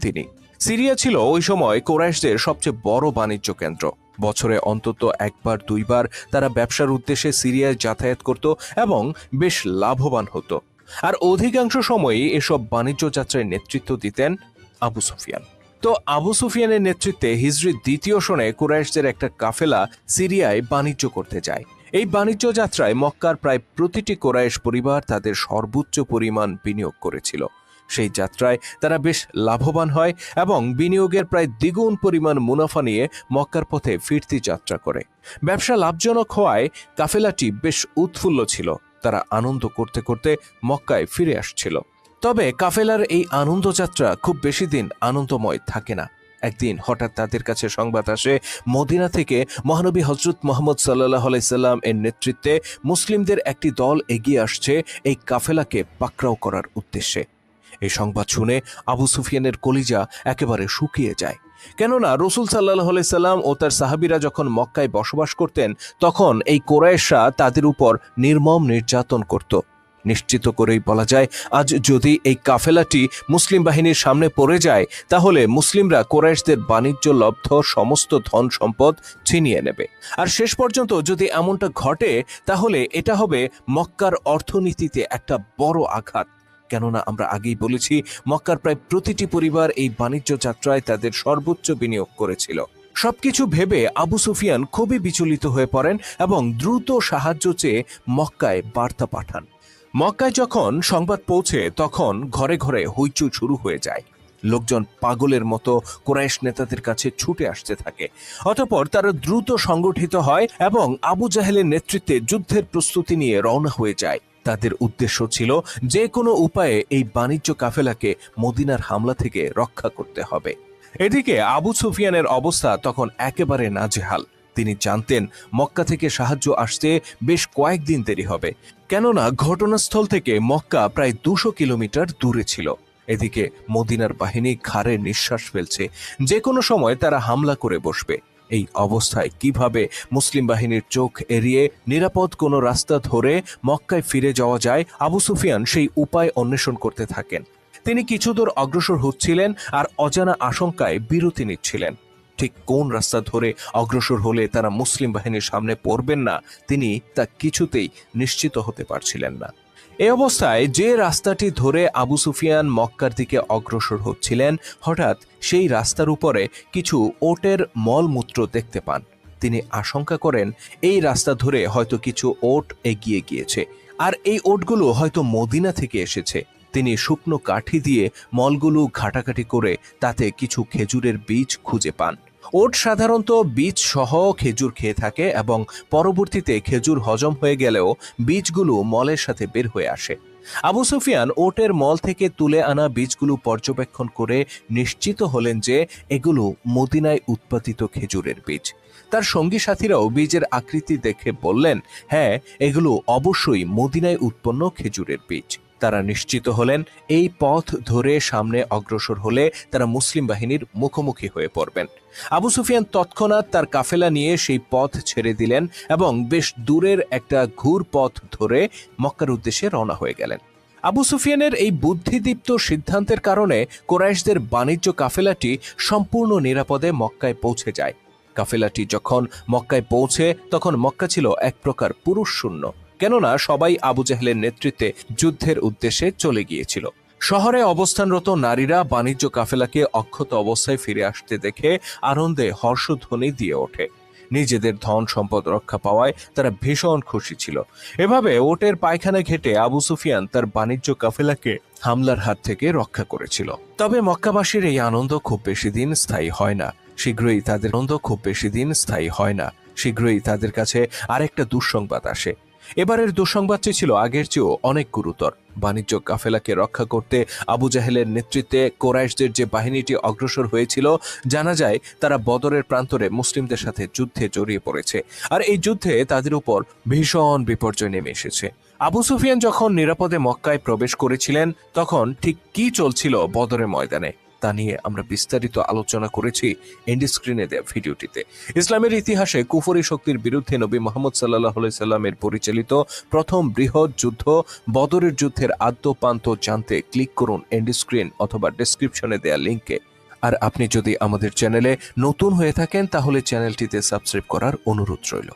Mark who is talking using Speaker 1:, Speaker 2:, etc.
Speaker 1: তিনি। সিরিয়া ছিল ওই সময় কুরাইশদের সবচেয়ে বড় বাণিজ্য কেন্দ্র। বছরে অন্তত একবার দুইবার তারা ব্যবসার উদ্দেশ্যে সিরিয়ায় যাতায়াত করত এবং বেশ লাভবান হতো। আর অধিকাংশ সময়ই এসব বাণিজ্য যাত্রায় নেতৃত্ব দিতেন আবু সুফিয়ান। তো আবু সুফিয়ানের নেতৃত্বে হিজরির দ্বিতীয় সনে কুরাইশদের একটা কাফেলা সিরিয়ায় বাণিজ্য করতে যায়। এই বাণিজ্য যাত্রায় মক্কার প্রায় প্রতিটি কুরাইশ পরিবার তাদের সর্বোচ্চ পরিমাণ বিনিয়োগ করেছিল। সেই যাত্রায় তারা বেশ লাভবান হয় এবং বিনিয়োগের প্রায় দ্বিগুণ পরিমাণ মুনাফা নিয়ে মক্কার পথে ফিরতি যাত্রা করে। ব্যবসা লাভজনক হওয়ায় কাফেলাটি বেশ উৎফুল্ল ছিল। তারা আনন্দ করতে করতে মক্কায় ফিরে আসছিল। তবে কাফেলার এই আনন্দযাত্রা খুব বেশি দিন আনন্দময় থাকে না। একদিন হঠাৎ তাদের কাছে সংবাদ আসে মদিনা থেকে মহানবী হযরত মুহাম্মদ সাল্লাল্লাহু আলাইহি সাল্লাম এর নেতৃত্বে মুসলিমদের একটি দল এগিয়ে আসছে এই কাফেলাকে পাকড়াও করার উদ্দেশ্যে। এই সংবাদ শুনে আবু সুফিয়ানের কলিজা একেবারে শুকিয়ে যায়। কেননা রাসূল সাল্লাল্লাহু আলাইহি সাল্লাম ও তার সাহাবীরা যখন মক্কায় বসবাস করতেন তখন এই কুরাইশরা তাদের উপর নির্মম নির্যাতন করত। নিশ্চিত করেই বলা যায়, আজ যদি এই কাফেলাটি মুসলিম বাহিনীর সামনে পড়ে যায় তাহলে মুসলিমরা কুরাইশদের বাণিজ্য লব্ধ সমস্ত ধন সম্পদ ছিনিয়ে নেবে। আর শেষ পর্যন্ত যদি এমনটা ঘটে তাহলে এটা হবে মক্কার অর্থনীতিতে একটা বড় আঘাত। কেননা আমরা আগেই বলেছি, মক্কার প্রায় প্রতিটি পরিবার এই বাণিজ্য যাত্রায় তাদের সর্বোচ্চ বিনিয়োগ করেছিল। সবকিছু ভেবে আবু সুফিয়ান খুবই বিচলিত হয়ে পড়েন এবং দ্রুত সাহায্য চেয়ে মক্কায় বার্তা পাঠান। মক্কায় যখন সংবাদ পৌঁছে তখন ঘরে ঘরে হইচই শুরু হয়ে যায়। লোকজন পাগলের মতো কুরাইশ নেতাদের কাছে ছুটে আসতে থাকে। অতঃপর তারা দ্রুত সংগঠিত হয় এবং আবু জাহেলের নেতৃত্বে যুদ্ধের প্রস্তুতি নিয়ে রওনা হয়ে যায়। তাদের উদ্দেশ্য ছিল যে কোনো উপায়ে এই বাণিজ্য কাফেলাকে মদিনার হামলা থেকে রক্ষা করতে হবে। এদিকে আবু সুফিয়ানের অবস্থা তখন একেবারে নাজেহাল। তিনি জানতেন মক্কা থেকে সাহায্য আসতে বেশ কয়েকদিন দেরি হবে, কেননা ঘটনাস্থল থেকে মক্কা প্রায় 200 কিলোমিটার দূরে ছিল। এদিকে মদিনার বাহিনী ঘাড়ে নিঃশ্বাস ফেলছে, যে কোনো সময় তারা হামলা করে বসবে। এই অবস্থায় কিভাবে মুসলিম বাহিনীর চোখ এড়িয়ে নিরাপদ কোনো রাস্তা ধরে মক্কায় ফিরে যাওয়া যায়, আবু সুফিয়ান সেই উপায় অন্বেষণ করতে থাকেন। তিনি কিছু দূর অগ্রসর হচ্ছিলেন আর অজানা আশঙ্কায় বিরতি নিচ্ছিলেন। ঠিক কোন রাস্তা ধরে অগ্রসর হলে তারা মুসলিম বাহিনীর সামনে পড়বেন না, তিনি তা কিছুতেই নিশ্চিত হতে পারছিলেন না। এই অবস্থায় যে রাস্তাটি ধরে আবু সুফিয়ান মক্কার দিকে অগ্রসর হচ্ছিলেন, হঠাৎ সেই রাস্তার উপরে কিছু ওটের মলমূত্র দেখতে পান। তিনি আশঙ্কা করেন এই রাস্তা ধরে হয়তো কিছু ওট এগিয়ে গিয়েছে, আর এই ওটগুলো হয়তো মদিনা থেকে এসেছে। তিনি শুকনো কাঠি দিয়ে মলগুলো ঘাটাঘাটি করে তাতে কিছু খেজুরের বীজ খুঁজে পান। ওট সাধারণত বীজ সহ খেজুর খেয়ে থাকে এবং পরবর্তীতে খেজুর হজম হয়ে গেলেও বীজগুলো মলের সাথে বের হয়ে আসে। আবু সুফিয়ান ওটের মল থেকে তুলে আনা বীজগুলো পর্যবেক্ষণ করে নিশ্চিত হলেন যে এগুলো মদিনায় উৎপাদিত খেজুরের বীজ। তার সঙ্গী সাথীরাও বীজের আকৃতি দেখে বললেন, হ্যাঁ, এগুলো অবশ্যই মদিনায় উৎপন্ন খেজুরের বীজ। তারা নিশ্চিত হলেন এই পথ ধরে সামনে অগ্রসর হলে তারা মুসলিম বাহিনীর মুখোমুখি হয়ে পড়বেন। আবু সুফিয়ান তৎক্ষণাৎ তার কাফেলা নিয়ে সেই পথ ছেড়ে দিলেন এবং বেশ দূরের একটা ঘুর পথ ধরে মক্কার উদ্দেশ্যে রওনা হয়ে গেলেন। আবু সুফিয়ানের এই বুদ্ধিদীপ্ত সিদ্ধান্তের কারণে কুরাইশদের বাণিজ্য কাফেলাটি সম্পূর্ণ নিরাপদে মক্কায় পৌঁছে যায়। কাফেলাটি যখন মক্কায় পৌঁছে তখন মক্কা ছিল এক প্রকার পুরুষ শূন্য, কেননা সবাই আবু জাহেলের নেতৃত্বে যুদ্ধের উদ্দেশ্যে চলে গিয়েছিল। শহরে অবস্থানরত নারীরা বাণিজ্য কাফেলাকে অক্ষত অবস্থায় ফিরে আসতে দেখে আনন্দে হর্ষধ্বনি দিয়ে ওঠে। নিজেদের ধন সম্পদ রক্ষা পাওয়ায় তারা ভীষণ খুশি ছিল। এভাবে ওটের পায়খানা ঘেটে আবু সুফিয়ান তার বাণিজ্য কাফেলাকে হামলার হাত থেকে রক্ষা করেছিল। তবে মক্কাবাসীর এই আনন্দ খুব বেশি দিন স্থায়ী হয় না। শীঘ্রই তাদের কাছে আরেকটা দুঃসংবাদ আসে। এবারের দুঃসংবাদটি ছিল আগের চেয়েও অনেক গুরুতর। বাণিজ্য কাফেলাকে রক্ষা করতে আবু জাহেলের নেতৃত্বে কুরাইশদের যে বাহিনীটি অগ্রসর হয়েছিল, জানা যায় তারা বদরের প্রান্তরে মুসলিমদের সাথে যুদ্ধে জড়িয়ে পড়েছে। আর এই যুদ্ধে তাদের উপর ভীষণ বিপর্যয় নেমে এসেছে। আবু সুফিয়ান যখন নিরাপদে মক্কায় প্রবেশ করেছিলেন তখন ঠিক কি চলছিল বদরের ময়দানে তা নিয়ে আমরা বিস্তারিত আলোচনা করেছি এন্ড স্ক্রিনে দেওয়া ভিডিওটিতে। ইসলামের ইতিহাসে কুফরি শক্তির বিরুদ্ধে নবী মুহাম্মদ সাল্লাল্লাহু আলাইহি সাল্লামের পরিচালিত প্রথম বৃহৎ যুদ্ধ বদরের যুদ্ধের আদ্যোপান্ত জানতে ক্লিক করুন এন্ড স্ক্রিন অথবা ডেসক্রিপশনে দেওয়া লিঙ্কে। আর আপনি যদি আমাদের চ্যানেলে নতুন হয়ে থাকেন তাহলে চ্যানেলটিতে সাবস্ক্রাইব করার অনুরোধ রইল।